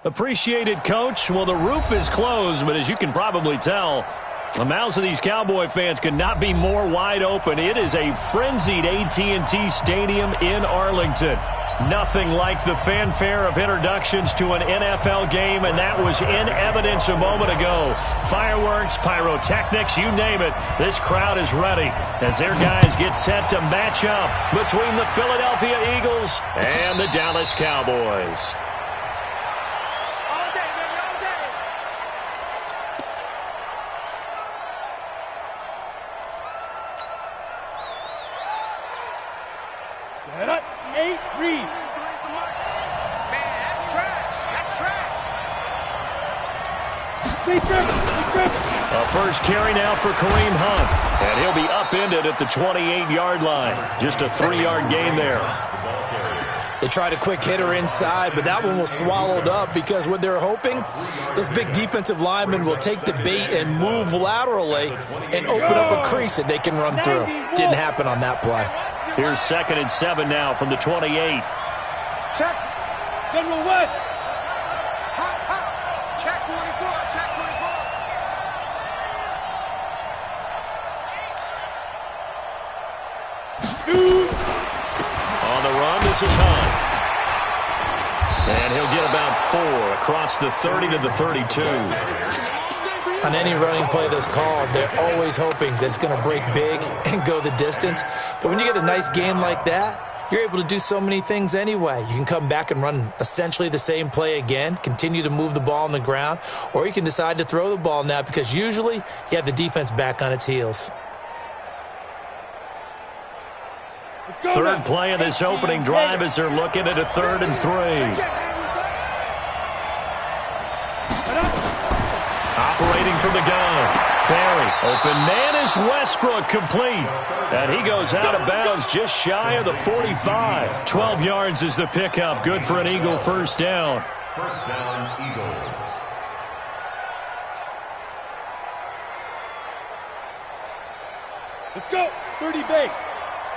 Appreciated, Coach. Well, the roof is closed, but as you can probably tell, the mouths of these Cowboy fans could not be more wide open. It is a frenzied AT&T Stadium in Arlington. Nothing like the fanfare of introductions to an NFL game, and that was in evidence a moment ago. Fireworks, pyrotechnics, you name it. This crowd is ready as their guys get set to match up between the Philadelphia Eagles and the Dallas Cowboys. Set up, 8, read. Man, that's trash. That's trash. A first carry now for Kareem Hunt, and he'll be upended at the 28-yard line. Just a 3-yard gain there. They tried a quick hitter inside, but that one was swallowed up because what they're hoping, those big defensive linemen will take the bait and move laterally and open up a crease that they can run through. Didn't happen on that play. Here's 2nd and 7 now from the 28. Check. General West. Hot, hot. Check 24. Check 24. Shoot. On the run, this is Hunt. And he'll get about 4 across the 30 to the 32. On any running play that's called, they're always hoping that it's going to break big and go the distance. But when you get a nice game like that, you're able to do so many things anyway. You can come back and run essentially the same play again, continue to move the ball on the ground, or you can decide to throw the ball now because usually you have the defense back on its heels. Third play of this opening drive as they're looking at a 3rd and 3. Operating from the gun. Barry, open man is Westbrook, complete. And he goes out of bounds just shy of the 45. 12 yards is the pickup. Good for an Eagle first down. First down, Eagles. Let's go. 30 base.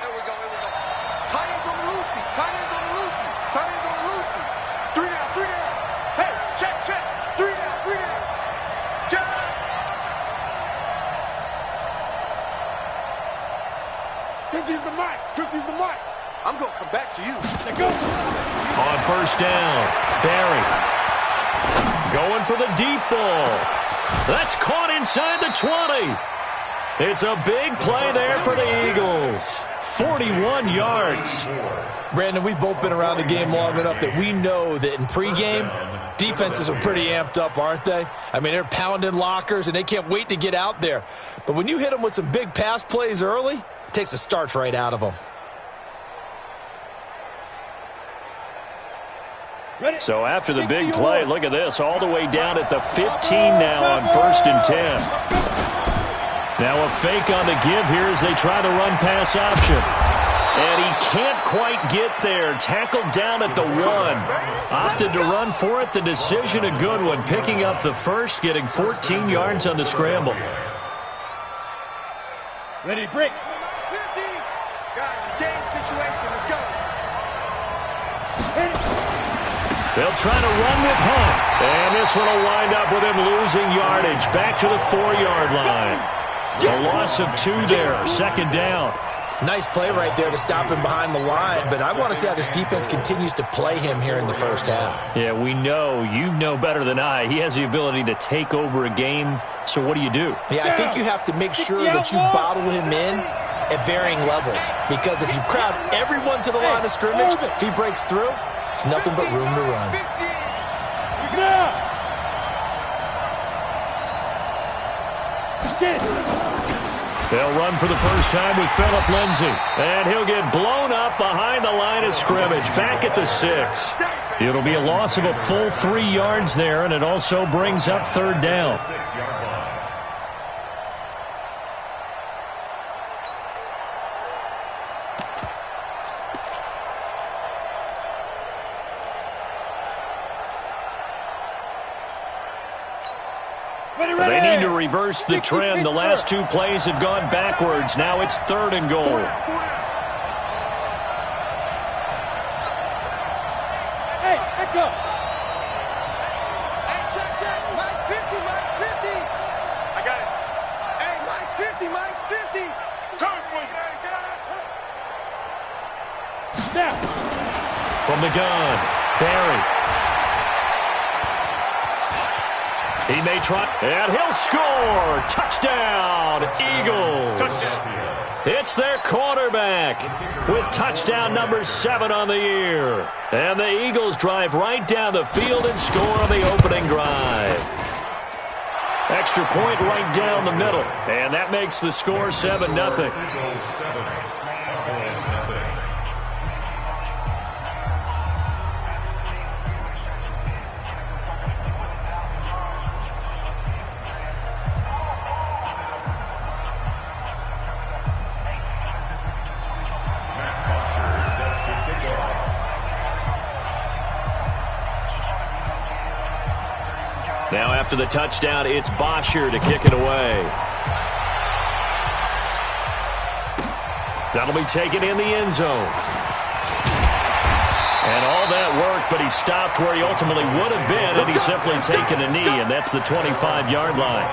There we go. Tight ends on the Lucy. Tight ends on the Lucy. Tight ends on the Lucy. 3 down, 3 down. Hey, check. 3 down, 3 down. Check. 50's the mic. 50's the mic. I'm going to come back to you. Let's go. On first down, Barry going for the deep ball. That's caught inside the 20. It's a big play there for the Eagles. 41 yards. Brandon, we've both been around the game long enough that we know that in pregame, defenses are pretty amped up, aren't they? I mean, they're pounding lockers, and they can't wait to get out there. But when you hit them with some big pass plays early, it takes the starch right out of them. So after the big play, look at this, all the way down at the 15 now on 1st and 10. Now a fake on the give here as they try the run-pass option. And he can't quite get there. Tackled down at the 1. Opted to run for it. The decision a good one. Picking up the first, getting 14 yards on the scramble. Ready to break. 50. Guys, it's game situation. Let's go. They'll try to run with Hunt. And this one will wind up with him losing yardage. Back to the 4-yard line. A loss of 2 there. 2nd down. Nice play right there to stop him behind the line, but I want to see how this defense continues to play him here in the first half. Yeah, we know. You know better than I. He has the ability to take over a game, so what do you do? Yeah, I think you have to make sure that you bottle him in at varying levels, because if you crowd everyone to the line of scrimmage, if he breaks through, there's nothing but room to run. They'll run for the first time with Phillip Lindsay. And he'll get blown up behind the line of scrimmage, back at the 6. It'll be a loss of a full 3 yards there, and it also brings up 3rd down. They need to reverse the trend. The last 2 plays have gone backwards. Now it's 3rd and goal. Hey, back up. From the gun, Barry. He may try, and he'll score. Touchdown, Eagles. It's their quarterback with touchdown number 7 on the year. And the Eagles drive right down the field and score on the opening drive. Extra point right down the middle. And that makes the score 7-0. Now after the touchdown, it's Bosher to kick it away. That'll be taken in the end zone. And all that work, but he stopped where he ultimately would have been had he simply taken a knee, and that's the 25-yard line.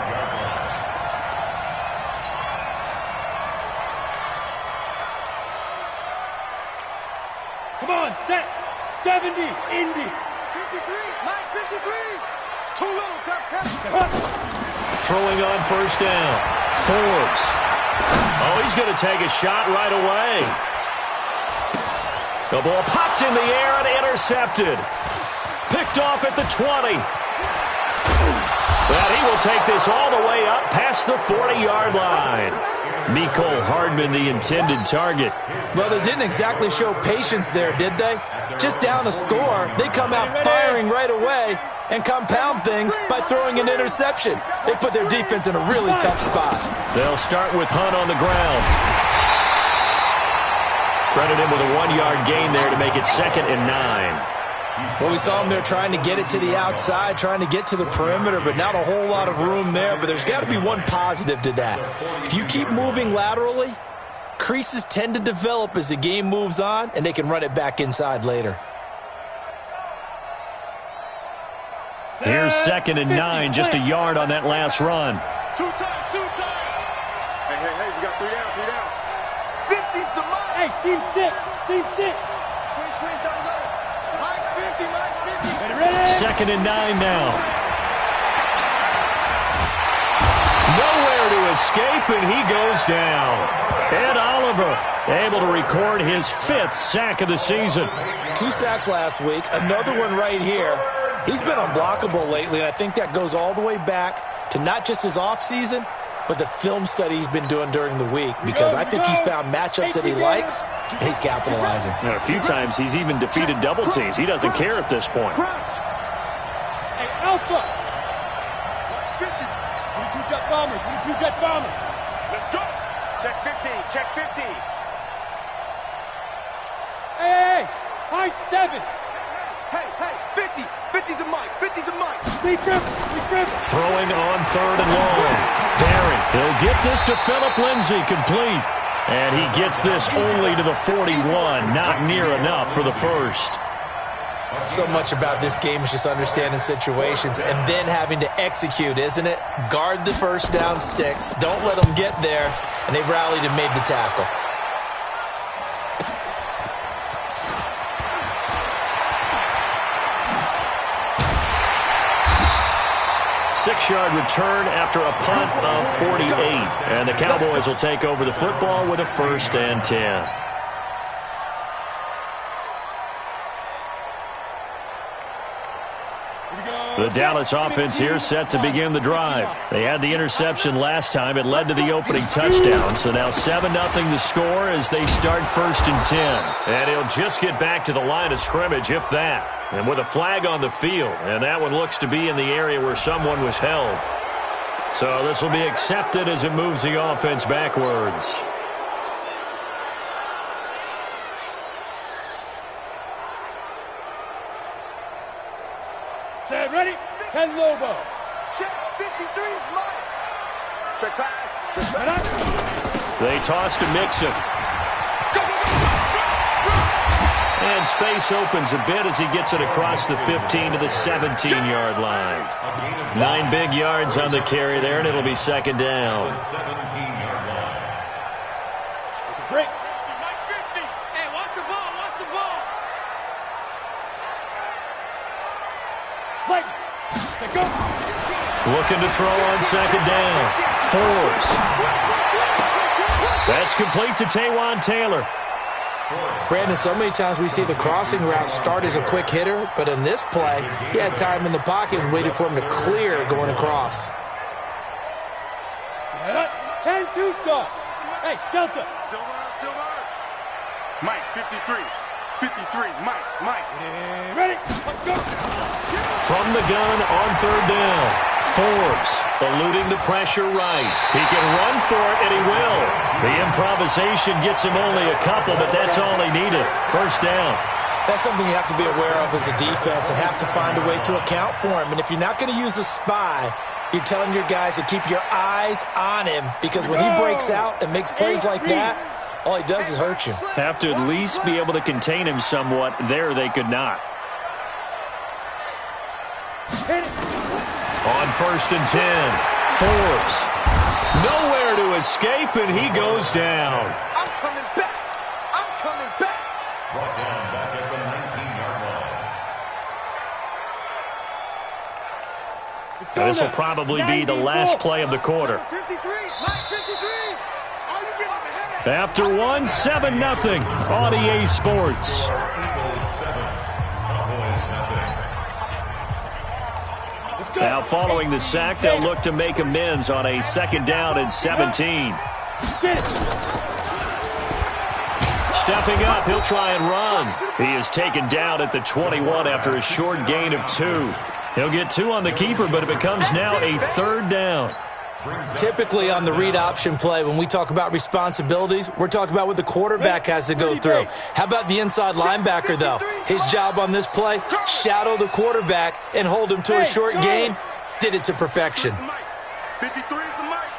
Come on, set. 70, Indy. 53, Mike, 53. Too little, Throwing on first down. Forbes. Oh, he's going to take a shot right away. The ball popped in the air and intercepted. Picked off at the 20. But he will take this all the way up past the 40-yard line. Mecole Hardman, the intended target. Well, they didn't exactly show patience there, did they? Just down a score, they come out firing right away and compound things by throwing an interception. They put their defense in a really tough spot. They'll start with Hunt on the ground. Credit him with a 1-yard gain there to make it 2nd and 9. Well, we saw him there trying to get it to the outside, trying to get to the perimeter, but not a whole lot of room there. But there's got to be one positive to that. If you keep moving laterally, creases tend to develop as the game moves on, and they can run it back inside later. Here's 2nd and 9, just a yard on that last run. Two times. Hey, we got 3 down. 50's the Mike. Hey, seam 6. Squeeze, double. Mike's 50. Ready? 2nd and 9 now. Nowhere to escape, and he goes down. Ed Oliver able to record his 5th sack of the season. 2 sacks last week, another one right here. He's been unblockable lately, and I think that goes all the way back to not just his offseason, but the film study he's been doing during the week, because I think he's found matchups that he likes, and he's capitalizing. And a few times he's even defeated double teams. He doesn't care at this point. Hey, Alpha. 22 jet bombers. Let's go. Check 50. Hey, high 7. Hey, 50. 50's the Mike. Lead grip. Throwing on 3rd and long. Barry, he'll get this to Phillip Lindsay, complete. And he gets this only to the 41, not near enough for the first. So much about this game is just understanding situations and then having to execute, isn't it? Guard the first down sticks. Don't let them get there. And they rallied and made the tackle. Six-yard return after a punt of 48. And the Cowboys will take over the football with a 1st and 10. The Dallas offense here set to begin the drive. They had the interception last time. It led to the opening touchdown. So now 7-0 the score as they start 1st and 10. And he'll just get back to the line of scrimmage, if that. And with a flag on the field. And that one looks to be in the area where someone was held. So this will be accepted as it moves the offense backwards. Set, ready? 10 Lobo. Check 53's Mike. Check pass. They toss to Mixon. And space opens a bit as he gets it across the 15 to the 17-yard line. 9 big yards on the carry there, and it'll be 2nd down. Break. Light. Let's go. Looking to throw on second down. Forbes. That's complete to Taywan Taylor. Brandon, so many times we see the crossing route start as a quick hitter, but in this play, he had time in the pocket and waited for him to clear going across. 10-2 stop. Hey, Delta. Silver. Mike, 53. 53. Mike. Ready? Let's go. From the gun on third down. Forbes eluding the pressure right. He can run for it, and he will. The improvisation gets him only a couple, but that's all he needed. First down. That's something you have to be aware of as a defense and have to find a way to account for him. And if you're not going to use a spy, you're telling your guys to keep your eyes on him, because when he breaks out and makes plays like that, all he does is hurt you. Have to at least be able to contain him somewhat. There they could not. On first and 10, Forbes. Nowhere to escape, and he goes down. I'm coming back. Brought down back at the 19-yard line. Now, this will probably be the last play of the quarter. 53. Mike, 53. Oh, you give him a headache. After 7-0 on EA Sports. Eagles 7, Cowboys nothing. Now, following the sack, they'll look to make amends on a second down and 17. Stepping up, he'll try and run. He is taken down at the 21 after a short gain of 2. He'll get 2 on the keeper, but it becomes now a third down. Typically on the read option play, when we talk about responsibilities, we're talking about what the quarterback has to go through. How about the inside linebacker, though? His job on this play, shadow the quarterback and hold him to a short gain. Did it to perfection. 53 is the Mike.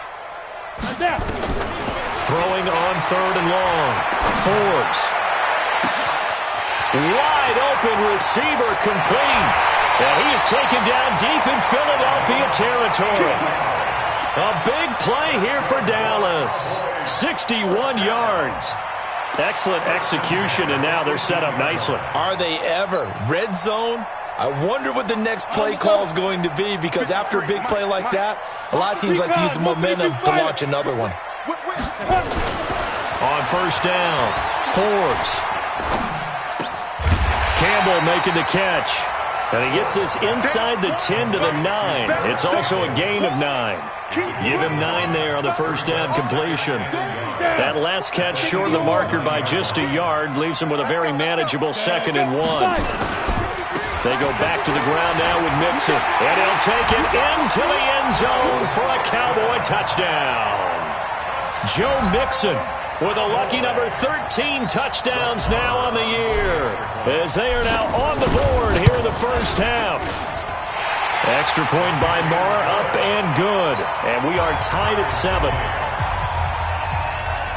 Throwing on third and long. Forbes. Wide open receiver complete. And he is taken down deep in Philadelphia territory. A big play here for Dallas. 61 yards. Excellent execution, and now they're set up nicely. Are they ever? Red zone? I wonder what the next play call is going to be, because after a big play like that, a lot of teams like to use the momentum to launch another one. On first down, Forbes. Campbell making the catch. And he gets this inside the 10 to the 9. It's also a gain of 9. Give him 9 there on the first down completion. That last catch short of the marker by just a yard leaves him with a very manageable 2nd and 1. They go back to the ground now with Mixon. And he'll take it into the end zone for a Cowboy touchdown. Joe Mixon with a lucky number 13 touchdowns now on the year, as they are now on the board here in the first half. Extra point by Marr, up and good. And we are tied at 7.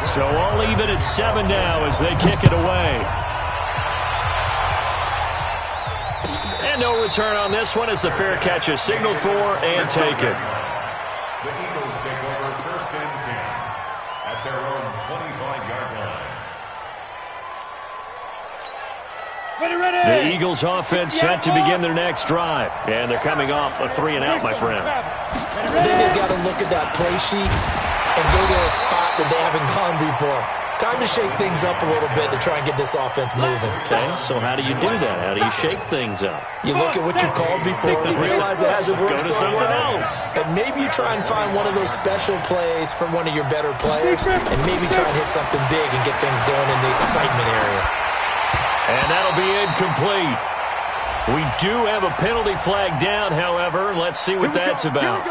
So all even at 7 now as they kick it away. And no return on this one as the fair catch is signaled for and taken. The Eagles take over first and 10 at their own 25-yard line. The Eagles offense set to begin their next drive. And they're coming off a 3-and-out, my friend. I think they've got to look at that play sheet and go to a spot that they haven't gone before. Time to shake things up a little bit to try and get this offense moving. Okay, so how do you do that? How do you shake things up? You look at what you've called before, realize it hasn't worked Go to so something well, else. and maybe you try and find one of those special plays from one of your better players, and maybe try and hit something big and get things going in the excitement area. And that'll be incomplete. We do have a penalty flag down, however. Let's see what that's about.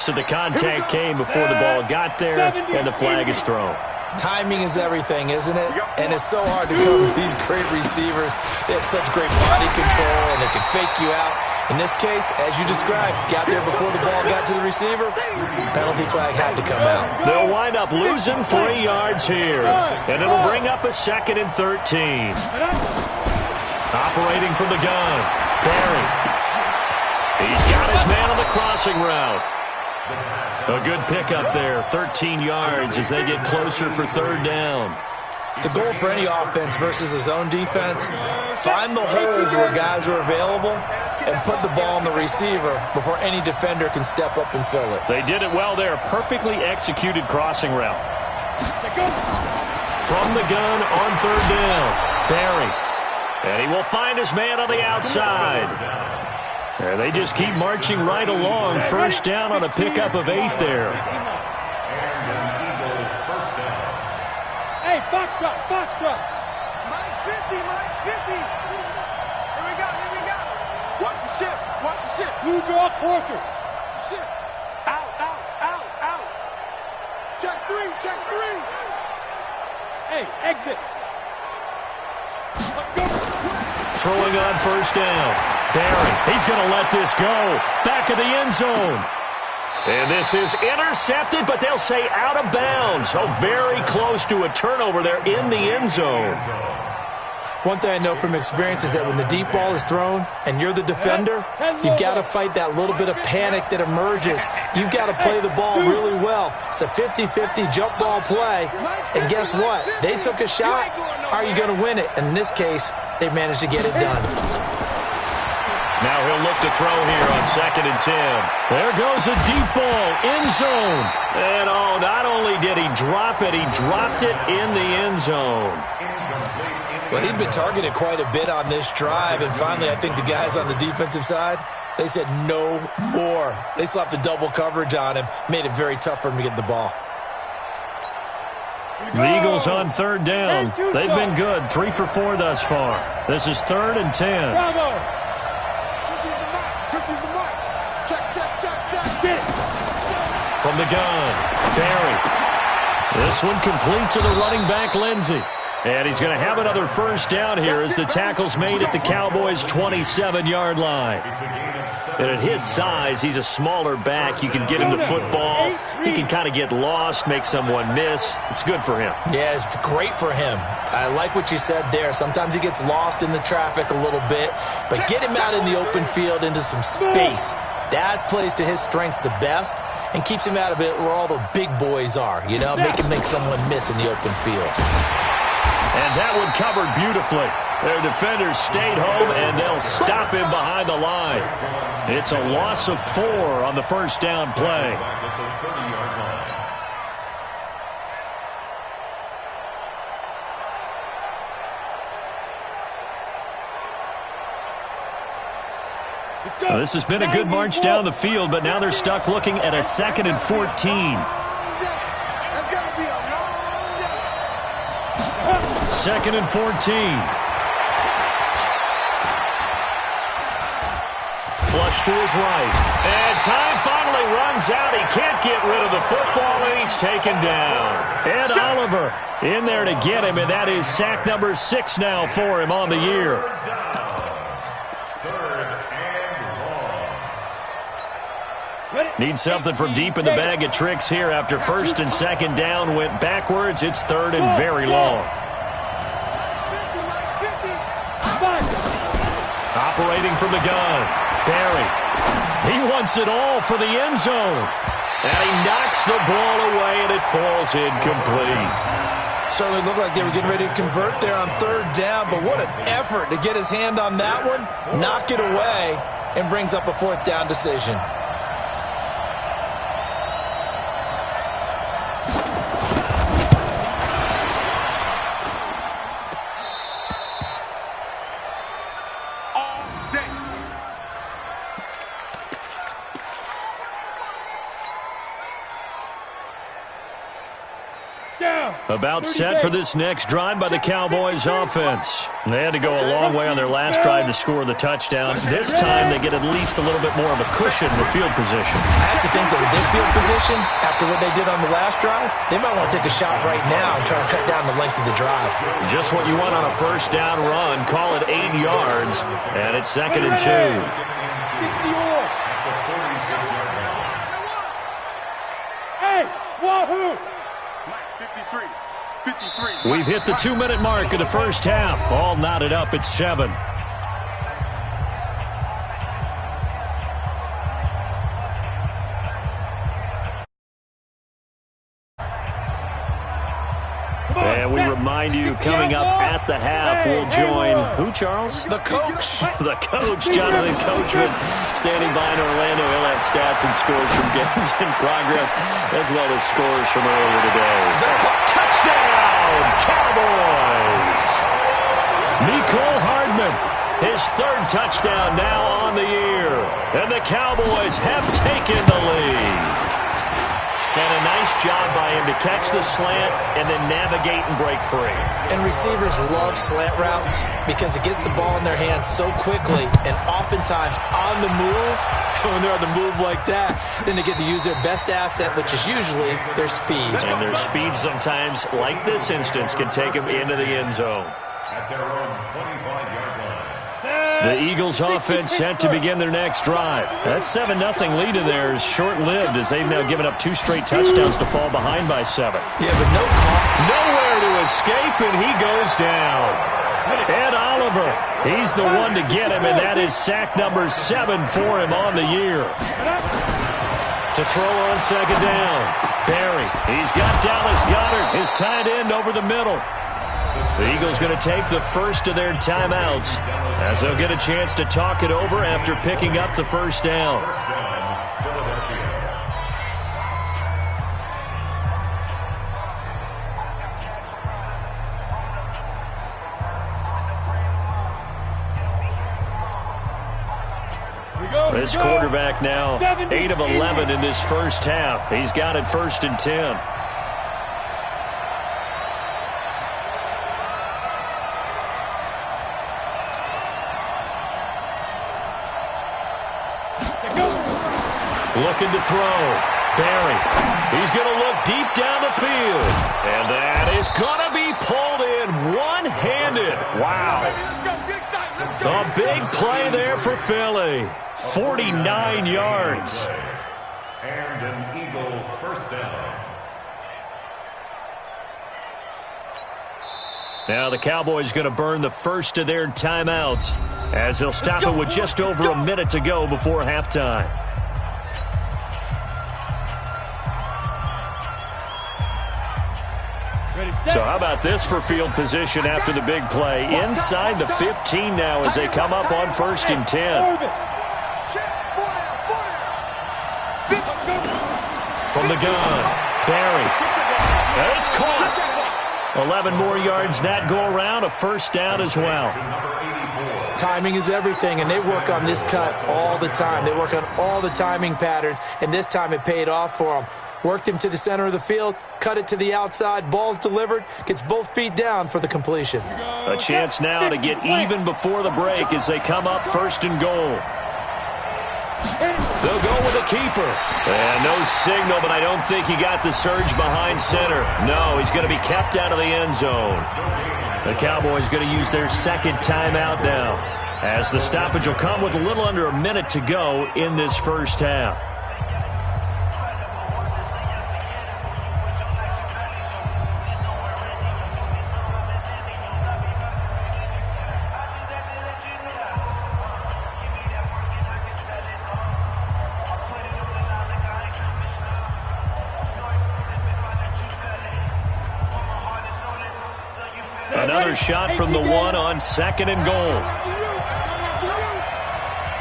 So the contact came before the ball got there, and the flag is thrown. Timing is everything, isn't it? And it's so hard to cover these great receivers. They have such great body control, and they can fake you out. In this case, as you described, got there before the ball got to the receiver. Penalty flag had to come out. They'll wind up losing 3 yards here, and it'll bring up a 2nd and 13. Operating from the gun, Barry. He's got his man on the crossing route. A good pickup there, 13 yards as they get closer for 3rd down. The goal for any offense versus his own defense, find the holes where guys are available and put the ball on the receiver before any defender can step up and fill it. They did it well there. Perfectly executed crossing route. From the gun on third down, Barry. And he will find his man on the outside. And they just keep marching right along. First down on a pickup of 8 there. Hey, box drop, box drop. Mike's 50, Mike's 50. Here we go, here we go. Watch the ship, watch the ship. Blue draw Corkers. Watch the ship. Out, out, out, out. Check 3, check 3. Hey, exit. Go. Throwing on first down. Barry, he's going to let this go. Back of the end zone. And this is intercepted, but they'll say out of bounds. So very close to a turnover there in the end zone. One thing I know from experience is that when the deep ball is thrown and you're the defender, you've got to fight that little bit of panic that emerges. You've got to play the ball really well. It's a 50-50 jump ball play. And guess what? They took a shot. How are you going to win it? And in this case, they managed to get it done. Now he'll look to throw here on 2nd and 10. There goes a deep ball, end zone. And oh, not only did he drop it, he dropped it in the end zone. Well, he'd been targeted quite a bit on this drive, and finally I think the guys on the defensive side, they said no more. They slapped the double coverage on him, made it very tough for him to get the ball. The Eagles on third down. They've been good, 3 for 4 thus far. This is 3rd and 10. Bravo. 50's the mark. Check, check, check, check. Get. From the gun, Barry. This one complete to the running back, Lindsey. And he's going to have another first down here as the tackle's made at the Cowboys' 27-yard line. And at his size, he's a smaller back. You can get him the football. He can kind of get lost, make someone miss. It's good for him. Yeah, it's great for him. I like what you said there. Sometimes he gets lost in the traffic a little bit, but get him out in the open field into some space. That plays to his strengths the best and keeps him out of it where all the big boys are, you know, make him make someone miss in the open field. And that one covered beautifully. Their defenders stayed home, and they'll stop him behind the line. It's a loss of 4 on the first down play. Now, this has been a good march down the field, but now they're stuck looking at a 2nd and 14. 2nd and 14. Flush to his right. And time finally runs out. He can't get rid of the football, and he's taken down. Ed Oliver in there to get him, and that is sack number 6 now for him on the year. Need something from deep in the bag of tricks here after 1st and 2nd down went backwards. It's 3rd and very long. Operating from the gun, Barry. He wants it all for the end zone. And he knocks the ball away, and it falls incomplete. Certainly looked like they were getting ready to convert there on 3rd down, but what an effort to get his hand on that one, knock it away, and brings up a 4th down decision. About set for this next drive by the Cowboys offense. They had to go a long way on their last drive to score the touchdown. This time they get at least a little bit more of a cushion in the field position. I have to think that with this field position, after what they did on the last drive, they might want to take a shot right now and try to cut down the length of the drive. Just what you want on a first down run. Call it 8 yards, and it's 2nd and 2. Hey, wahoo! 53. 53. We've hit the 2-minute mark of the first half. All knotted up at 7. And we remind remind you, coming up at the half, we'll join who, Charles? The coach. The coach, Jonathan Coachman, standing by in Orlando. He'll have stats and scores from games in progress, as well as scores from earlier today. So, touchdown, Cowboys! Nicole Hardman, his third touchdown now on the year. And the Cowboys have taken the lead. And a nice job by him to catch the slant and then navigate and break free. And receivers love slant routes because it gets the ball in their hands so quickly and oftentimes on the move. When they're on the move like that, then they get to use their best asset, which is usually their speed. And their speed sometimes, like this instance, can take them into the end zone. At their own 25-yard line. The Eagles offense set to begin their next drive. That 7-0 lead of theirs short-lived as they've now given up 2 straight touchdowns to fall behind by 7. Yeah, but no call. Nowhere to escape, and he goes down. Ed Oliver, he's the one to get him, and that is sack number 7 for him on the year. To throw on second down, Barry. He's got Dallas Goedert, his tight end, over the middle. The Eagles going to take the first of their timeouts as they'll get a chance to talk it over after picking up the first down. This quarterback now 8 of 11 in this first half. He's got it 1st and 10. Looking to throw. Barry. He's going to look deep down the field. And that is going to be pulled in one-handed. Wow. A big play there for Philly. 49 yards. And an Eagle first down. Now the Cowboys going to burn the first of their timeouts as they'll stop it with just over a minute to go before halftime. So how about this for field position after the big play? Inside the 15 now as they come up on 1st and 10. From the gun, Barry. And it's caught. 11 more yards that go around, a first down as well. Timing is everything, and they work on this cut all the time. They work on all the timing patterns, and this time it paid off for them. Worked him to the center of the field, cut it to the outside, ball's delivered, gets both feet down for the completion. A chance now to get even before the break as they come up 1st and goal. They'll go with a keeper. And no signal, but I don't think he got the surge behind center. No, he's going to be kept out of the end zone. The Cowboys going to use their second timeout now, as the stoppage will come with a little under a minute to go in this first half. Another shot from the one on 2nd and goal.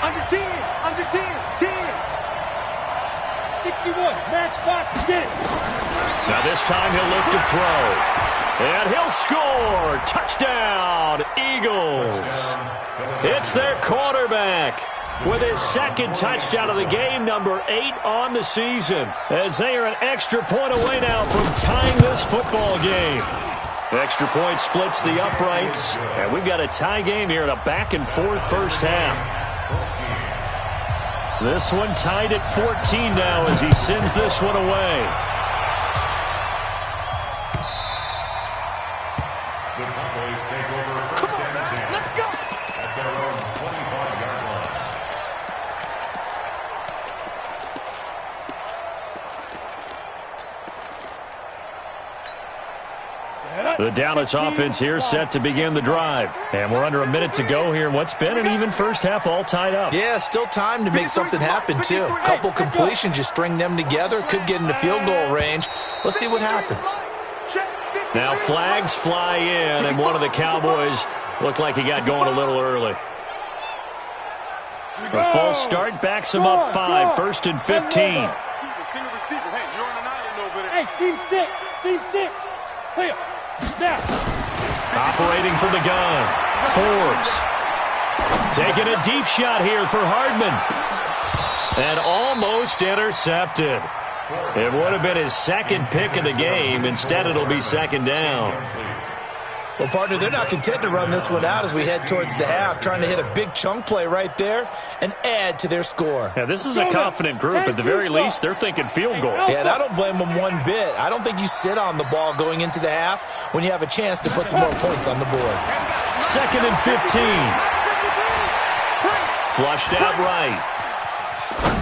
Under 10, under 10, 10. 61, match box, get it. Now this time he'll look to throw. And he'll score. Touchdown, Eagles. It's their quarterback with his second touchdown of the game, number 8 on the season, as they are an extra point away now from tying this football game. Extra point splits the uprights, and we've got a tie game here in a back-and-forth first half. This one tied at 14 now as he sends this one away. The Cowboys take over 1st and 10. Let's go. At their own 25-yard line. The Dallas offense here set to begin the drive. And we're under a minute to go here in what's been an even first half, all tied up. Yeah, still time to make something happen, too. A couple completions, you string them together, could get into field goal range. Let's see what happens. Check 50. Now flags fly in, and one of the Cowboys looked like he got going a little early. A false start backs him up 5, 1st and 15. Receiver. Hey, you're on an island over there. Hey, team 6. Team 6. Clear. Now. Operating from the gun. Forbes. Taking a deep shot here for Hardman. And almost intercepted. It would have been his second pick of the game. Instead, it'll be second down. Well, partner, they're not content to run this one out as we head towards the half, trying to hit a big chunk play right there and add to their score. Yeah, this is a confident group. At the very least, they're thinking field goal. Yeah, and I don't blame them one bit. I don't think you sit on the ball going into the half when you have a chance to put some more points on the board. 2nd and 15. Flushed out right.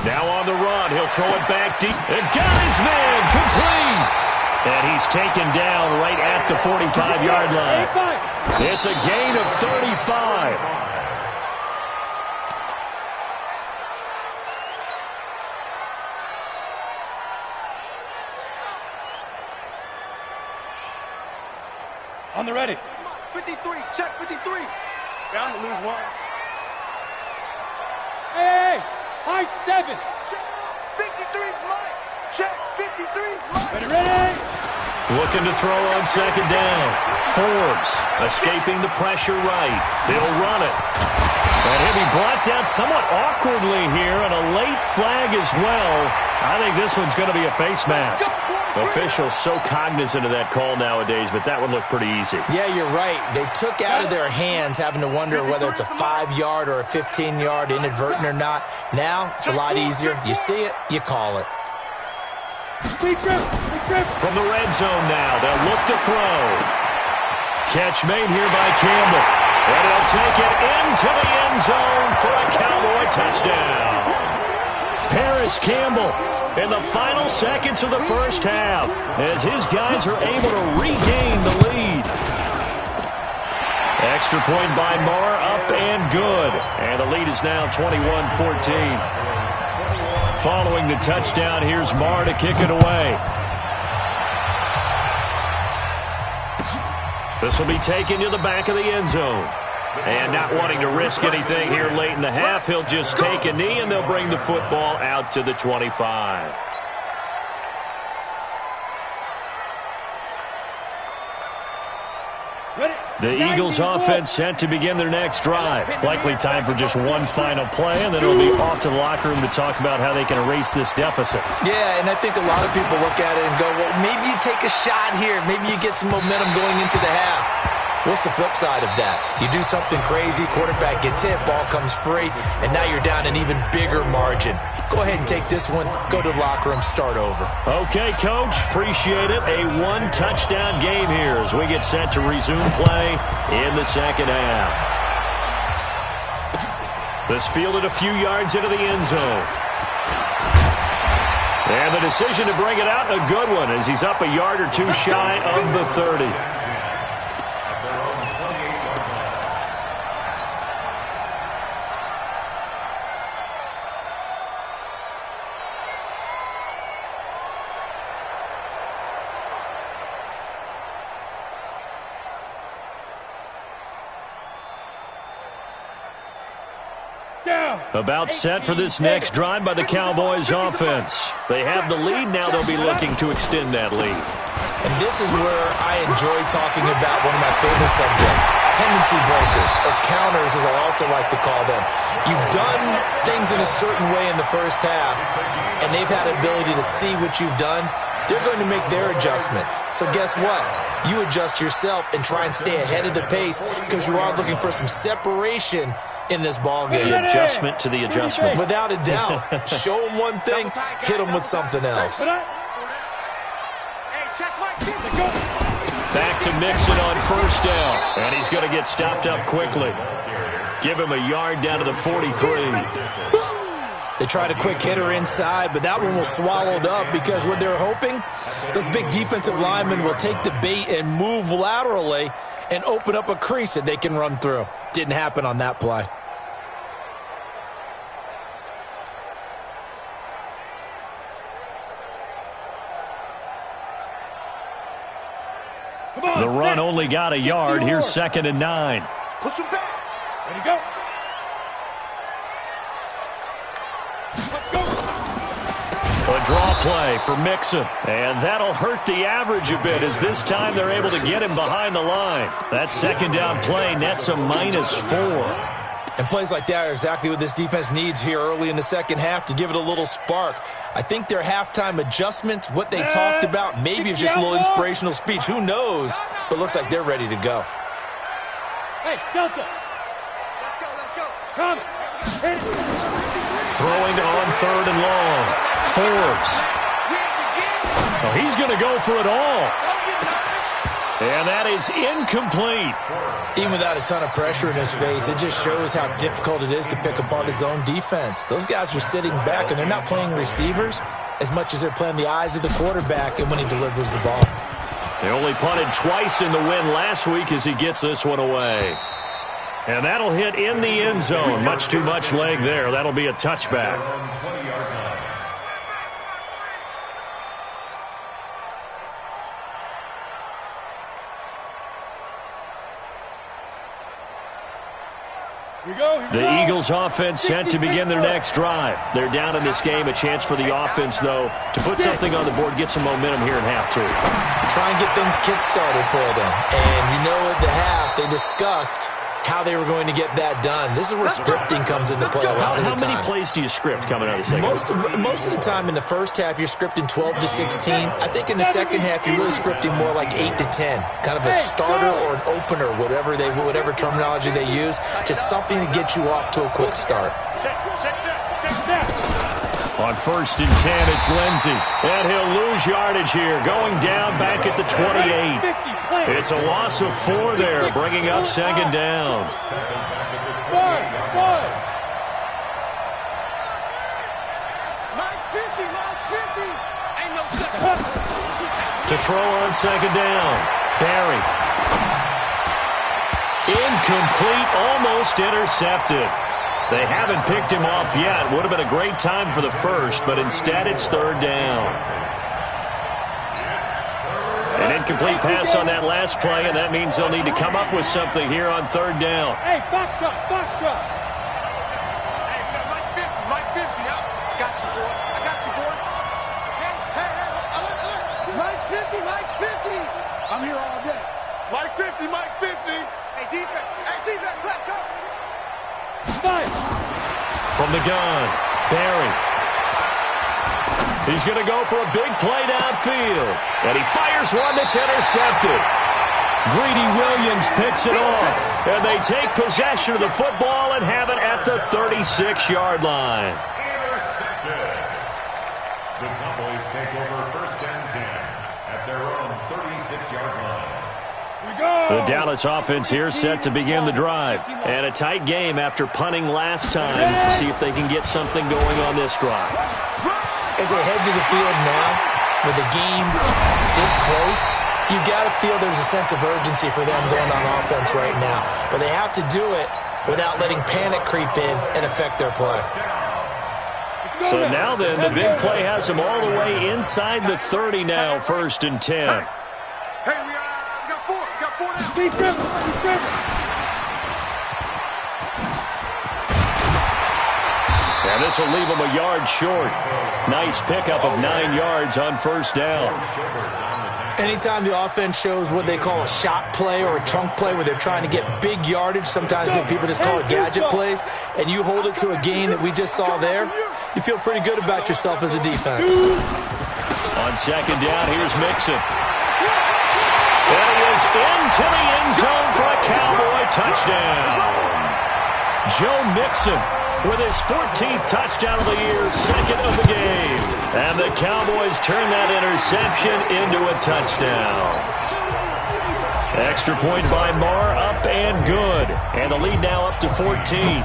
Now on the run. He'll throw it back deep. And got his man complete. And he's taken down right at the 45-yard line. It's a gain of 35. On the ready. 53. Check 53. Bound to lose one. Hey, high 7. Check. 53's mine. Check. 53's mine. Ready. Looking to throw on second down. Forbes escaping the pressure right. They'll run it. And he'll be brought down somewhat awkwardly here, and a late flag as well. I think this one's going to be a face mask. Officials so cognizant of that call nowadays, but that one looked pretty easy. Yeah, you're right. They took out of their hands having to wonder whether it's a 5-yard or a 15-yard inadvertent or not. Now, it's a lot easier. You see it, you call it. From the red zone now, they'll look to throw. Catch made here by Campbell. And he'll take it into the end zone for a Cowboy touchdown. Paris Campbell in the final seconds of the first half as his guys are able to regain the lead. Extra point by Marr, up and good. And the lead is now 21-14. Following the touchdown, here's Marr to kick it away. This will be taken to the back of the end zone. And not wanting to risk anything here late in the half, he'll just take a knee, and they'll bring the football out to the 25. The Eagles offense set to begin their next drive. Likely time for just one final play, and then it'll be off to the locker room to talk about how they can erase this deficit. Yeah, and I think a lot of people look at it and go, well, maybe you take a shot here. Maybe you get some momentum going into the half. What's the flip side of that? You do something crazy, quarterback gets hit, ball comes free, and now you're down an even bigger margin. Go ahead and take this one, go to the locker room, start over. Okay, Coach, appreciate it. A one-touchdown game here as we get set to resume play in the second half. This fielded a few yards into the end zone. And the decision to bring it out, a good one, as he's up a yard or two shy of the 30. About set for this next drive by the Cowboys offense. They have the lead. Now they'll be looking to extend that lead. And this is where I enjoy talking about one of my favorite subjects, tendency breakers, or counters as I also like to call them. You've done things in a certain way in the first half, and they've had the ability to see what you've done. They're going to make their adjustments. So guess what? You adjust yourself and try and stay ahead of the pace because you are looking for some separation in this ball game. The adjustment to the adjustment. Without a doubt. Show them one thing, hit them with something else. Back to Mixon on first down. And he's going to get stopped up quickly. Give him a yard down to the 43. They tried a quick hitter inside, but that one was swallowed up because what they're hoping, those big defensive linemen will take the bait and move laterally and open up a crease that they can run through. Didn't happen on that play. The run only got a yard. Here's 2nd and 9. Push him back. Ready, go. A draw play for Mixon. And that'll hurt the average a bit as this time they're able to get him behind the line. That 2nd down play nets a -4. And plays like that are exactly what this defense needs here early in the second half to give it a little spark. I think their halftime adjustments, what they talked about, maybe it's just a little inspirational speech. Who knows? But looks like they're ready to go. Hey, Delta. Let's go, let's go. Come. Hit it. Throwing on 3rd and long. Forbes. Oh, he's going to go for it all. And that is incomplete. Even without a ton of pressure in his face, it just shows how difficult it is to pick apart his own defense. Those guys are sitting back, and they're not playing receivers as much as they're playing the eyes of the quarterback and when he delivers the ball. They only punted twice in the win last week as he gets this one away. And that'll hit in the end zone. Much too much leg there. That'll be a touchback. The Eagles offense set to begin their next drive. They're down in this game. A chance for the offense, though, to put something on the board, get some momentum here in half 2. Try and get things kick-started for them. And you know at the half, they discussed how they were going to get that done. This is where scripting comes into play a lot of the time. How many plays do you script coming out of the second half? Most of the time in the first half, you're scripting 12 to 16. I think in the second half, you're really scripting more like 8 to 10. Kind of a starter or an opener, whatever terminology they use. Just something to get you off to a quick start. On 1st and 10, it's Lindsey. And he'll lose yardage here. Going down back at the 28. It's a loss of 4 there, bringing up 2nd down. To throw on 2nd down. Barry. Incomplete, almost intercepted. They haven't picked him off yet. Would have been a great time for the first, but instead it's 3rd down. An incomplete pass on that last play, and that means they'll need to come up with something here on 3rd down. Hey, box drop, box drop. Hey, Mike 50, huh? Got you, boy. I got you, boy. Hey, Mike's 50. I'm here all day. Mike 50. Hey, defense, let's go. Fire. From the gun, Barry. He's going to go for a big play downfield. And he fires one that's intercepted. Greedy Williams picks it off. And they take possession of the football and have it at the 36-yard line. Intercepted. The Cowboys take over 1st and 10 at their own 36-yard line. The Dallas offense here set to begin the drive. And a tight game after punting last time to see if they can get something going on this drive. As they head to the field now, with the game this close, you've got to feel there's a sense of urgency for them going on offense right now. But they have to do it without letting panic creep in and affect their play. So now then, the big play has them all the way inside the 30 now, 1st and 10. Hey, we got 4. We got 4 now. Defense. And this will leave them a yard short. Nice pickup of 9 yards on 1st down. Anytime the offense shows what they call a shot play or a chunk play where they're trying to get big yardage, sometimes people just call it gadget plays, and you hold it to a gain that we just saw there, you feel pretty good about yourself as a defense. On 2nd down, here's Mixon. And he is into the end zone for a Cowboy touchdown. Joe Mixon with his 14th touchdown of the year, 2nd of the game. And the Cowboys turn that interception into a touchdown. Extra point by Marr, up and good. And the lead now up to 14.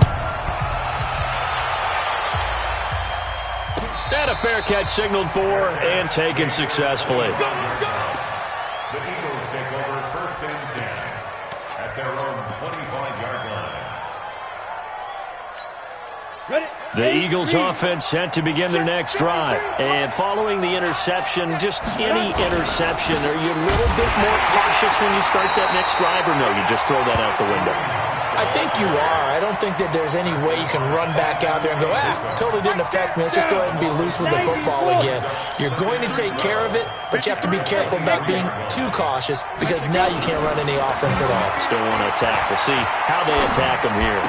And a fair catch signaled for and taken successfully. The Eagles take over 1st and 10 at their own 25-yard line. The Eagles offense set to begin their next drive. And following the interception, just any interception, are you a little bit more cautious when you start that next drive, or no, you just throw that out the window? I think you are. I don't think that there's any way you can run back out there and go, totally didn't affect me. Let's just go ahead and be loose with the football again. You're going to take care of it, but you have to be careful about being too cautious because now you can't run any offense at all. Still want to attack. We'll see how they attack them here.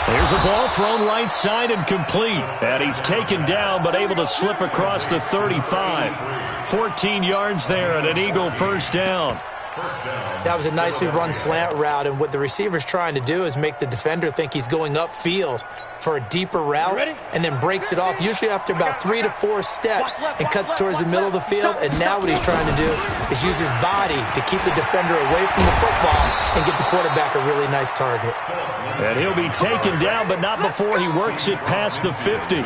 Here's a ball thrown right side and complete. And he's taken down but able to slip across the 35. 14 yards there and an Eagle first down. That was a nicely run slant route, and what the receiver's trying to do is make the defender think he's going upfield for a deeper route and then breaks it off, usually after about 3 to 4 steps, and cuts towards the middle of the field. And now what he's trying to do is use his body to keep the defender away from the football and get the quarterback a really nice target. And he'll be taken down, but not before he works it past the 50.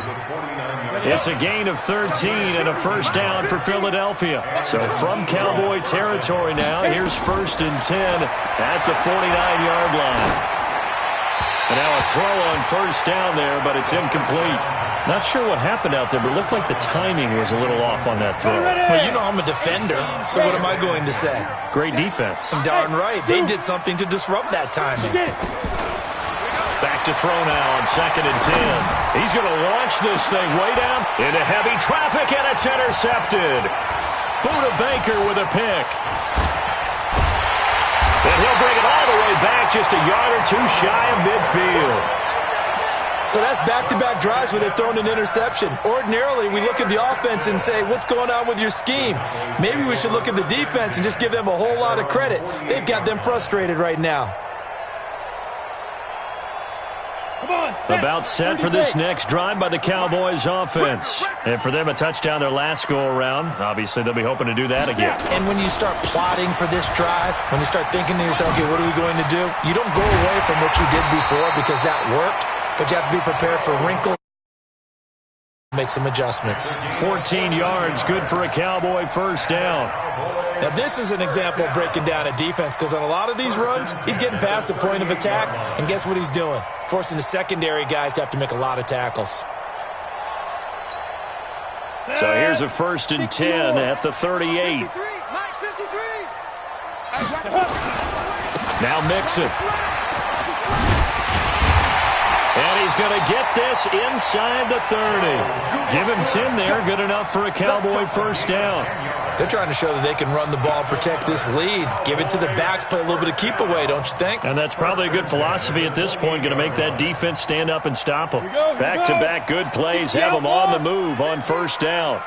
It's a gain of 13 and a first down for Philadelphia. So from Cowboy territory now, here's 1st and 10 at the 49-yard line. And now a throw on first down there, but it's incomplete. Not sure what happened out there, but it looked like the timing was a little off on that throw. Well, you know I'm a defender, so what am I going to say? Great defense. Darn right. They did something to disrupt that timing. Back to throw now on 2nd and 10. He's going to launch this thing way down into heavy traffic, and it's intercepted. Buda Baker with a pick. And he'll bring it all the way back, just a yard or two shy of midfield. So that's back-to-back drives where they've thrown an interception. Ordinarily, we look at the offense and say, what's going on with your scheme? Maybe we should look at the defense and just give them a whole lot of credit. They've got them frustrated right now. About set for this next drive by the Cowboys offense. And for them, a touchdown their last go-around. Obviously, they'll be hoping to do that again. And when you start plotting for this drive, when you start thinking to yourself, okay, what are we going to do? You don't go away from what you did before because that worked, but you have to be prepared for wrinkles. Make some adjustments. 14 yards, good for a Cowboy first down. Now, this is an example of breaking down a defense because on a lot of these runs, he's getting past the point of attack, and guess what he's doing? Forcing the secondary guys to have to make a lot of tackles. So here's a 1st and 10 at the 38. Now Mixon. And he's going to get this inside the 30. Give him 10 there, good enough for a Cowboy first down. They're trying to show that they can run the ball, protect this lead. Give it to the backs, play a little bit of keep away, don't you think? And that's probably a good philosophy at this point, going to make that defense stand up and stop them. Back-to-back good plays, have them on the move on first down.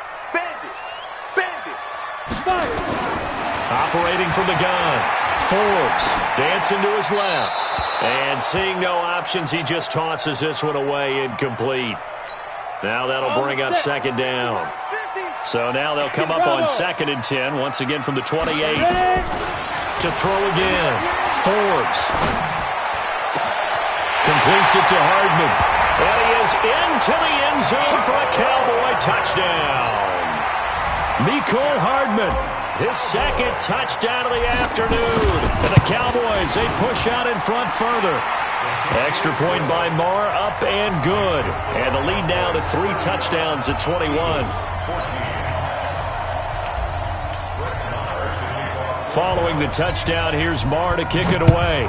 Operating from the gun. Forbes dancing to his left. And seeing no options, he just tosses this one away, incomplete. Now that'll bring up 2nd down. So now they'll come up on 2nd and 10, once again from the 28. To throw again. Forbes. Completes it to Hardman. And he is into the end zone for a Cowboy touchdown. Mecole Hardman, his 2nd touchdown of the afternoon. And the Cowboys, they push out in front further. Extra point by Marr, up and good. And the lead now to 3 touchdowns at 21. Following the touchdown, here's Marr to kick it away.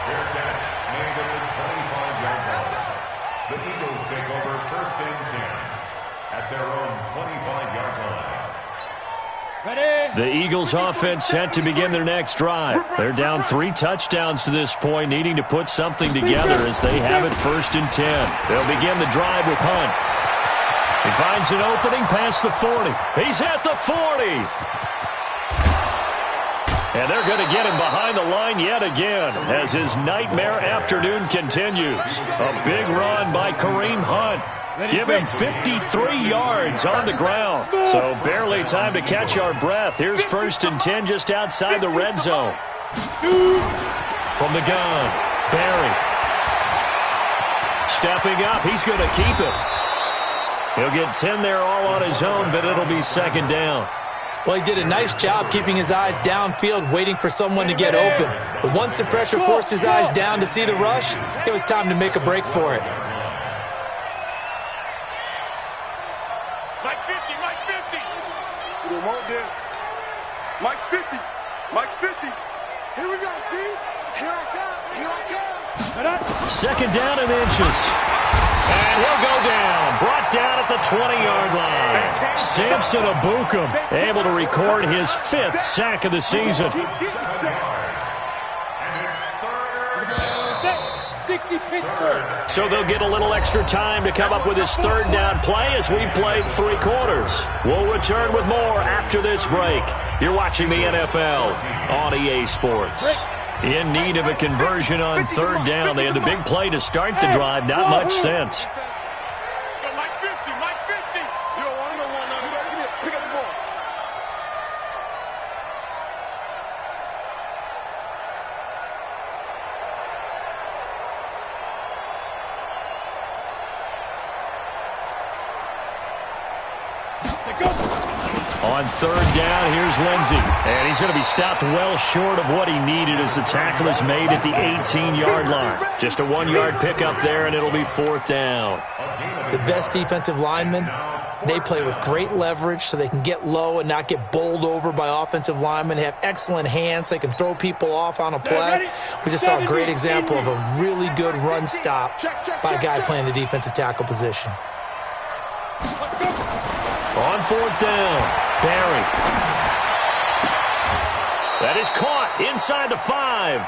Fair catch made at the 25-yard line. The Eagles take over 1st and 10 at their own 25-yard line. The Eagles offense set to begin their next drive. They're down 3 touchdowns to this point, needing to put something together as they have it 1st and 10. They'll begin the drive with Hunt. He finds an opening past the 40. He's at the 40. And they're going to get him behind the line yet again as his nightmare afternoon continues. A big run by Kareem Hunt. Give him 53 yards on the ground. So barely time to catch our breath. Here's 1st and 10 just outside the red zone. From the gun, Barry. Stepping up, he's going to keep it. He'll get 10 there all on his own, but it'll be 2nd down. Well, he did a nice job keeping his eyes downfield, waiting for someone to get open. But once the pressure forced his eyes down to see the rush, it was time to make a break for it. Mike 50, Mike 50. We don't want this. Mike 50, Mike 50. Here we go, D. Here I come, here I come. Second down and inches. And he'll go down. Brought down at the 20-yard line. Samson Abukum able to record his 5th sack of the season. 60 Pittsburgh. So they'll get a little extra time to come up with his 3rd down play as we've played 3 quarters. We'll return with more after this break. You're watching the NFL on EA Sports. In need of a conversion on 3rd down. They had the big play to start the drive. Not much sense. Mike 50, Mike 50. You don't want to know one now. Pick up the ball. On 3rd down, here's Lindsey. And he's going to be stopped well short of what he needed as the tackle is made at the 18-yard line. Just a 1-yard pickup there, and it'll be 4th down. The best defensive linemen, they play with great leverage so they can get low and not get bowled over by offensive linemen. They have excellent hands. They can throw people off on a play. We just saw a great example of a really good run stop by a guy playing the defensive tackle position. On 4th down, Barry. That is caught inside the 5.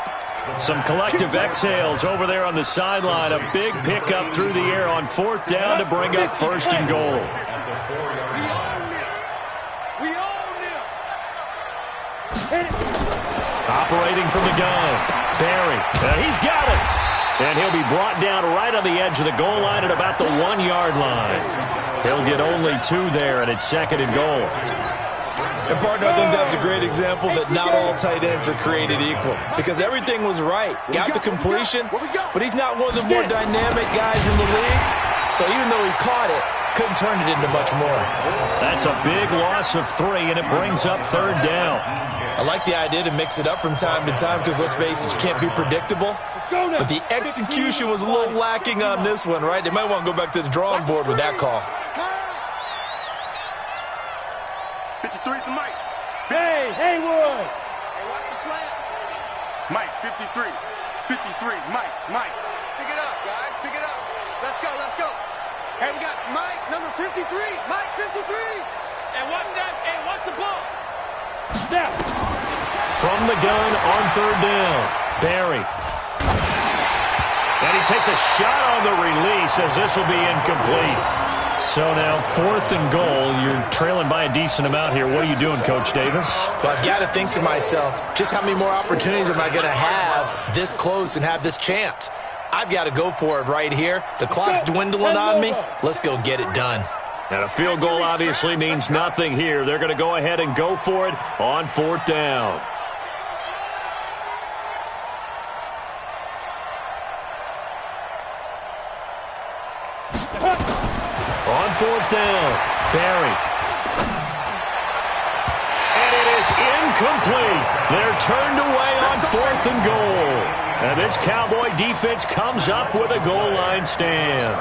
Some collective exhales over there on the sideline. A big pickup through the air on 4th down to bring up 1st and goal. We own them. Operating from the gun, Barry. He's got it. And he'll be brought down right on the edge of the goal line at about the 1-yard line. He'll get only 2 there, and it's 2nd and goal. And, partner, I think that's a great example that not all tight ends are created equal. Because everything was right. Got the completion, but he's not one of the more dynamic guys in the league. So even though he caught it, couldn't turn it into much more. That's a big loss of 3, and it brings up 3rd down. I like the idea to mix it up from time to time because, let's face it, you can't be predictable. But the execution was a little lacking on this one, right? They might want to go back to the drawing board with that call. 53 to Mike. Hey, Haywood. Hey, watch the slant. Mike, 53. 53, Mike. Pick it up, guys. Pick it up. Let's go, let's go. Hey, we got Mike, number 53. Mike, 53. And what's that? And what's the ball? Snap. From the gun on 3rd down, Barry. And he takes a shot on the release as this will be incomplete. So now 4th and goal. You're trailing by a decent amount here. What are you doing, Coach Davis? Well, I've got to think to myself, just how many more opportunities am I going to have this close and have this chance? I've got to go for it right here. The clock's dwindling on me. Let's go get it done. And a field goal obviously means nothing here. They're going to go ahead and go for it on 4th down. On 4th down, Barry. And it is incomplete. They're turned away on 4th and goal. And this Cowboy defense comes up with a goal line stand.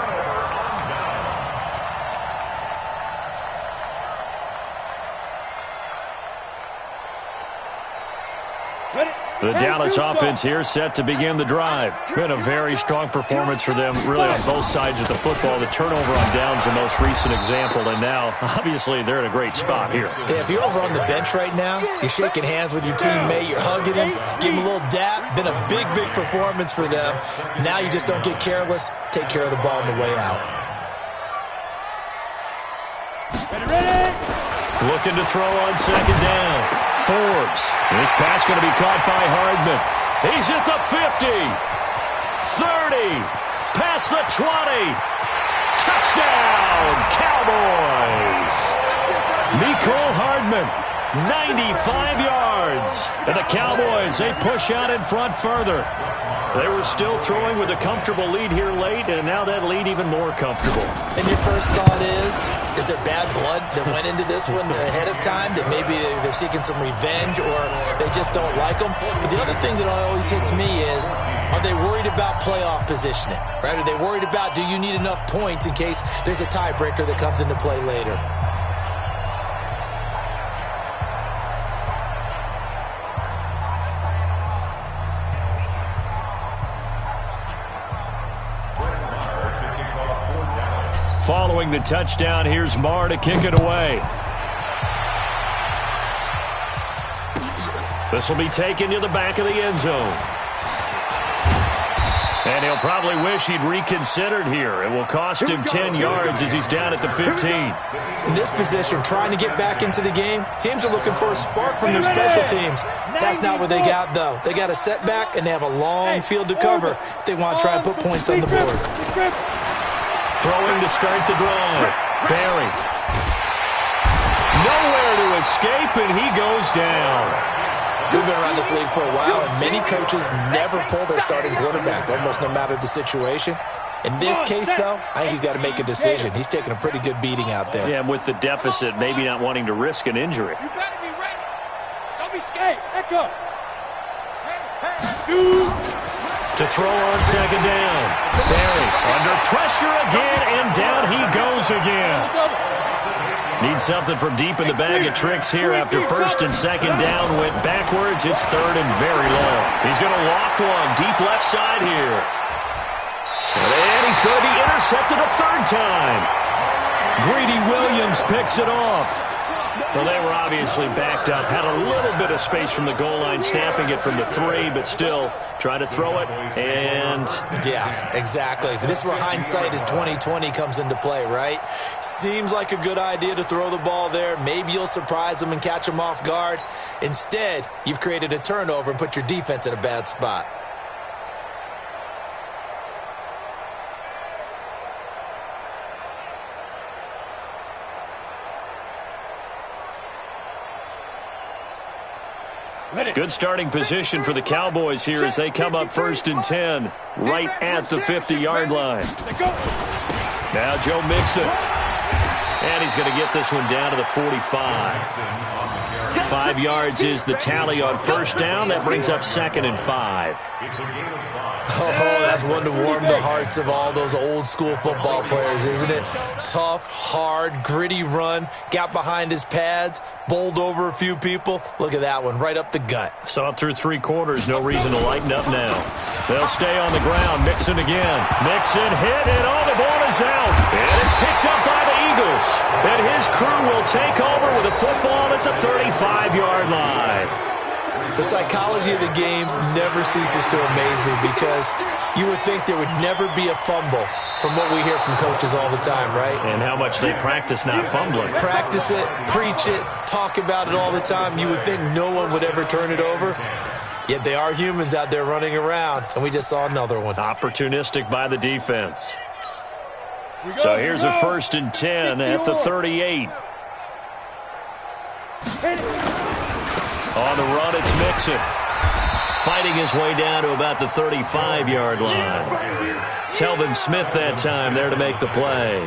The Dallas offense here set to begin the drive. Been a very strong performance for them, really on both sides of the football. The turnover on downs the most recent example, and now, obviously, they're in a great spot here. Yeah, if you're over on the bench right now, you're shaking hands with your teammate, you're hugging him, give him a little dap. Been a big, big performance for them. Now you just don't get careless. Take care of the ball on the way out. Looking to throw on 2nd down. Forbes. This pass going to be caught by Hardman. He's at the 50. 30. Past the 20. Touchdown, Cowboys. Mecole Hardman 95 yards. And the Cowboys, they push out in front further. They were still throwing with a comfortable lead here late, and now that lead even more comfortable. And your first thought is there bad blood that went into this one ahead of time, that maybe they're seeking some revenge or they just don't like them? But the other thing that always hits me is, are they worried about playoff positioning? Right? Are they worried about, do you need enough points in case there's a tiebreaker that comes into play later? Following the touchdown, here's Marr to kick it away. This will be taken to the back of the end zone. And he'll probably wish he'd reconsidered here. It will cost him 10 yards as he's down at the 15. In this position, trying to get back into the game, teams are looking for a spark from their special teams. That's not what they got, though. They got a setback, and they have a long field to cover if they want to try and put points on the board. Throwing to start the drive. Barry. Nowhere to escape, and he goes down. We've been around this league for a while, and many coaches never pull their starting quarterback, almost no matter the situation. In this case, though, I think he's got to make a decision. He's taking a pretty good beating out there. Yeah, and with the deficit, maybe not wanting to risk an injury. You better be ready. Don't be scared. Echo. Shoot. To throw on second down. Barry under pressure again, and down he goes again. Needs something from deep in the bag of tricks here after first and second down went backwards. It's third and very low. He's going to loft one deep left side here. And he's going to be intercepted a third time. Greedy Williams picks it off. Well, they were obviously backed up, had a little bit of space from the goal line, snapping it from the 3, but still try to throw it, and... Yeah, exactly. This is where hindsight is 20/20 comes into play, right? Seems like a good idea to throw the ball there. Maybe you'll surprise them and catch them off guard. Instead, you've created a turnover and put your defense in a bad spot. Good starting position for the Cowboys here as they come up first and 10, right at the 50-yard line. Now Joe Mixon. And he's going to get this one down to the 45. 5 yards is the tally on first down. That brings up second and 5. Oh, that's one to warm the hearts of all those old school football players, isn't it? Tough, hard, gritty run, got behind his pads, bowled over a few people. Look at that one, right up the gut. Saw it through 3 quarters, no reason to lighten up now. They'll stay on the ground. Mixon again. Mixon hit, and the ball is out. And it's picked up by the Eagles. And his crew will take over with a football at the 35-yard line. The psychology of the game never ceases to amaze me because you would think there would never be a fumble from what we hear from coaches all the time, right? And how much they practice not fumbling. Practice it, preach it, talk about it all the time. You would think no one would ever turn it over. Yet they are humans out there running around, and we just saw another one. Opportunistic by the defense. So here's a first and 10 at the 38. On the run, it's Mixon. Fighting his way down to about the 35-yard line. Telvin Smith that time there to make the play.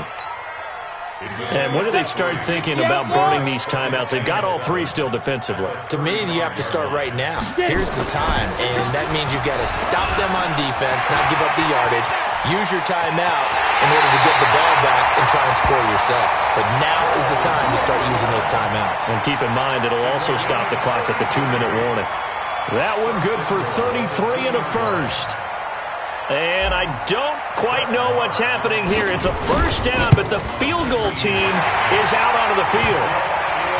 And when do they start thinking about burning these timeouts? They've got all 3 still defensively. To me, you have to start right now. Here's the time, and that means you've got to stop them on defense, not give up the yardage. Use your timeouts in order to get the ball back and try and score yourself. But now is the time to start using those timeouts. And keep in mind, it'll also stop the clock at the 2-minute warning. That one good for 33 and a first. And I don't quite know what's happening here. It's a first down, but the field goal team is out onto the field.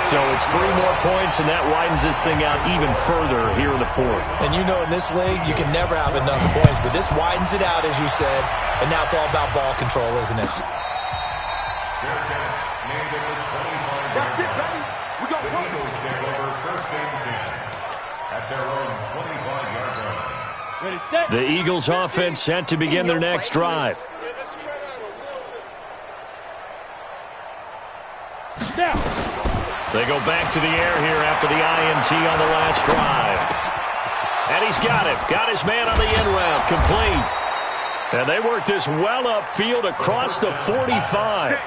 So it's 3 more points, and that widens this thing out even further here in the 4th. And you know in this league, you can never have enough points, but this widens it out, as you said, and now it's all about ball control, isn't it? That's it, baby. We got one. Eagles take over first and 10 at their own 25-yard line. Ready, set. The Eagles offense set to begin their next drive. Now. They go back to the air here after the INT on the last drive. And he's got it. Got his man on the end route. Complete. And they work this well upfield across the 45.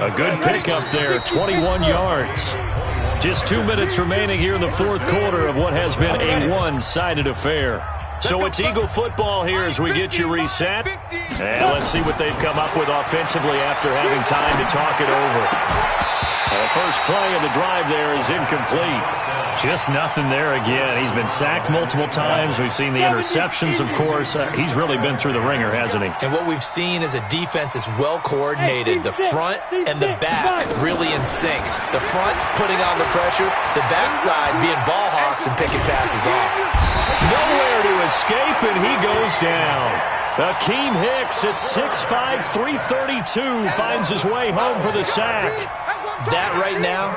A good pickup there, 21 yards. Just 2 minutes remaining here in the fourth quarter of what has been a one-sided affair. So it's Eagle football here as we get you reset. And let's see what they've come up with offensively after having time to talk it over. The first play of the drive there is incomplete. Just nothing there again. He's been sacked multiple times. We've seen the interceptions, of course. He's really been through the ringer, hasn't he? And what we've seen is a defense that's well coordinated. The front and the back really in sync. The front putting on the pressure, the backside being ball hawks and picking passes off. Nowhere to escape, and he goes down. Akeem Hicks at 6'5", 332 finds his way home for the sack. That right now,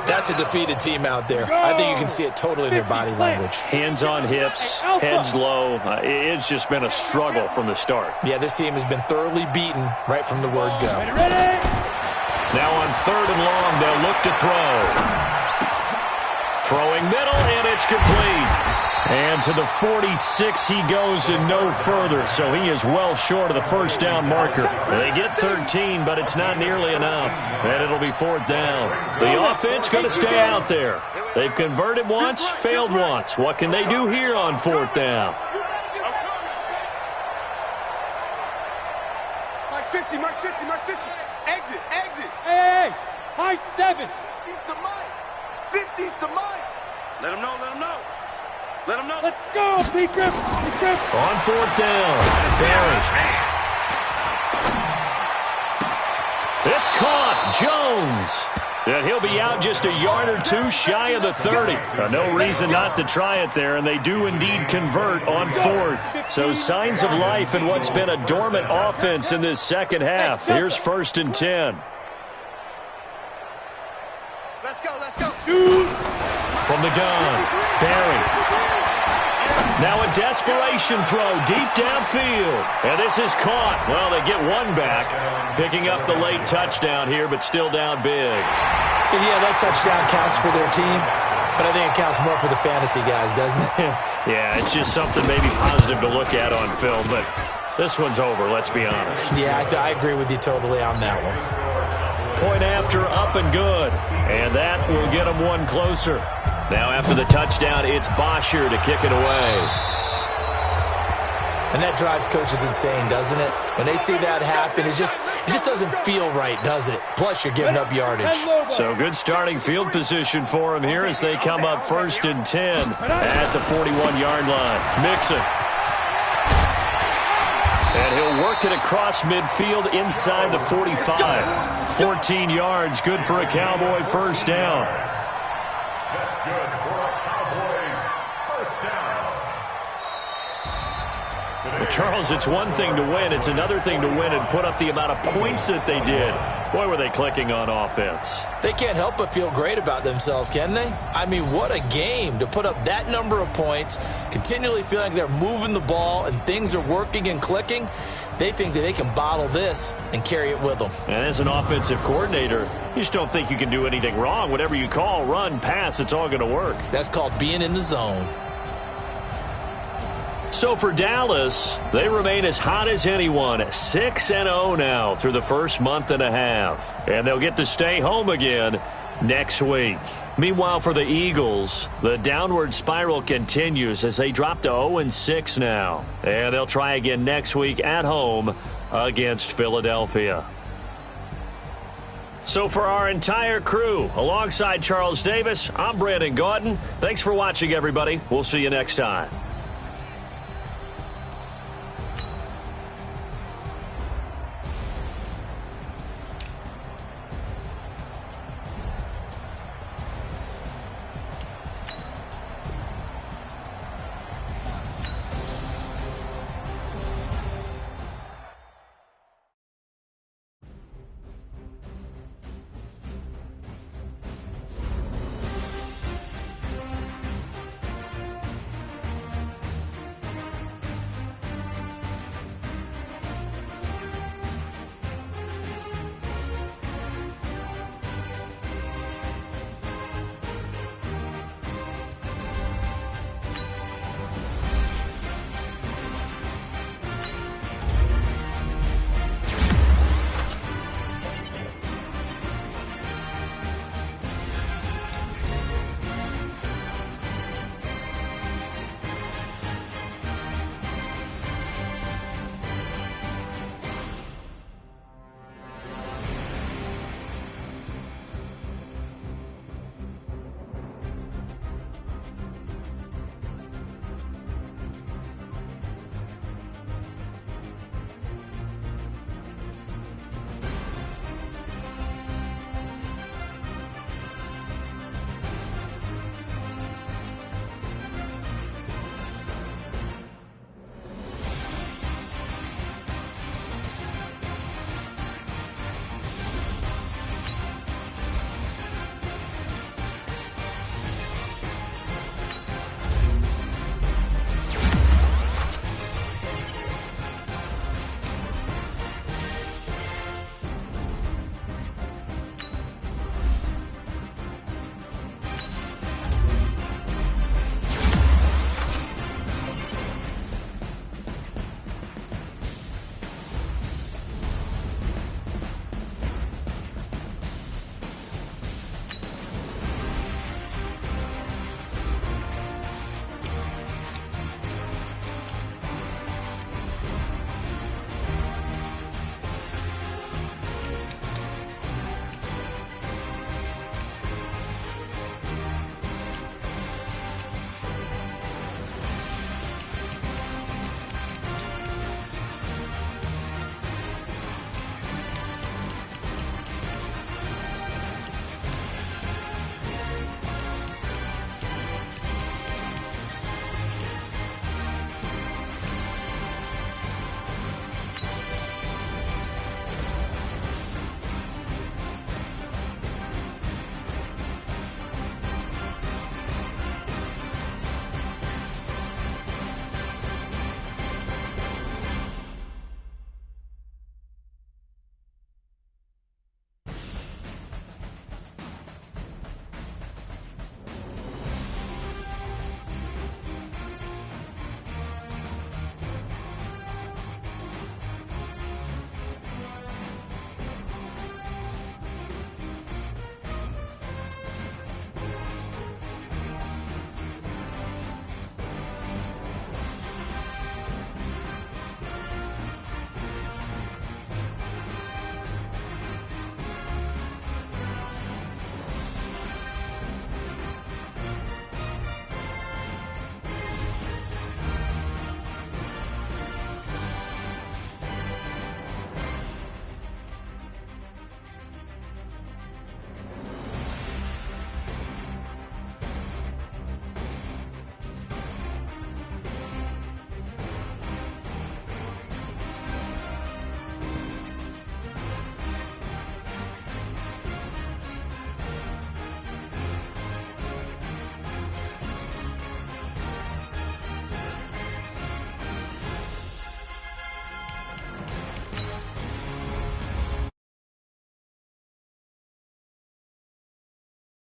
that's a defeated team out there. I think you can see it totally in their body language. Hands on hips, heads low. It's just been a struggle from the start. Yeah, this team has been thoroughly beaten right from the word go. Now on 3rd and long, they'll look to throw. Throwing middle, and it's complete. And to the 46 he goes and no further, so he is well short of the first down marker. They get 13, but it's not nearly enough, and it'll be 4th down. The offense going to stay out there. They've converted once, failed once. What can they do here on 4th down? March 50, March 50, March 50. Exit, exit. Hey, high 7. 50's the mic. 50's the mic. Let him know, let him know. Let him know. Let's go, P-Grip. On 4th down, Barry. It's caught. Jones. And he'll be out just a yard or two shy of the 30. No reason not to try it there, and they do indeed convert on 4th. So signs of life in what's been a dormant offense in this second half. Here's 1st and 10. Let's go, let's go. Shoot. From the gun, Barry. Now a desperation throw deep downfield. And this is caught. Well, they get one back, picking up the late touchdown here, but still down big. And yeah, that touchdown counts for their team, but I think it counts more for the fantasy guys, doesn't it? Yeah, it's just something maybe positive to look at on film, but this one's over, let's be honest. Yeah, I agree with you totally on that one. Point after, up and good. And that will get them one closer. Now after the touchdown, it's Bosher to kick it away. And that drives coaches insane, doesn't it? When they see that happen, it just doesn't feel right, does it? Plus, you're giving up yardage. So good starting field position for him here as they come up 1st and 10 at the 41-yard line. Mixon. And he'll work it across midfield inside the 45. 14 yards, good for a Cowboy first down. That's good for a Cowboys first down. Well, Charles, it's one thing to win. It's another thing to win and put up the amount of points that they did. Boy, were they clicking on offense. They can't help but feel great about themselves, can they? I mean, what a game to put up that number of points, continually feeling like they're moving the ball and things are working and clicking. They think that they can bottle this and carry it with them. And as an offensive coordinator, you just don't think you can do anything wrong. Whatever you call, run, pass, it's all going to work. That's called being in the zone. So for Dallas, they remain as hot as anyone, 6-0 now through the first month and a half. And they'll get to stay home again next week. Meanwhile, for the Eagles, the downward spiral continues as they drop to 0-6 now. And they'll try again next week at home against Philadelphia. So for our entire crew, alongside Charles Davis, I'm Brandon Gautin. Thanks for watching, everybody. We'll see you next time.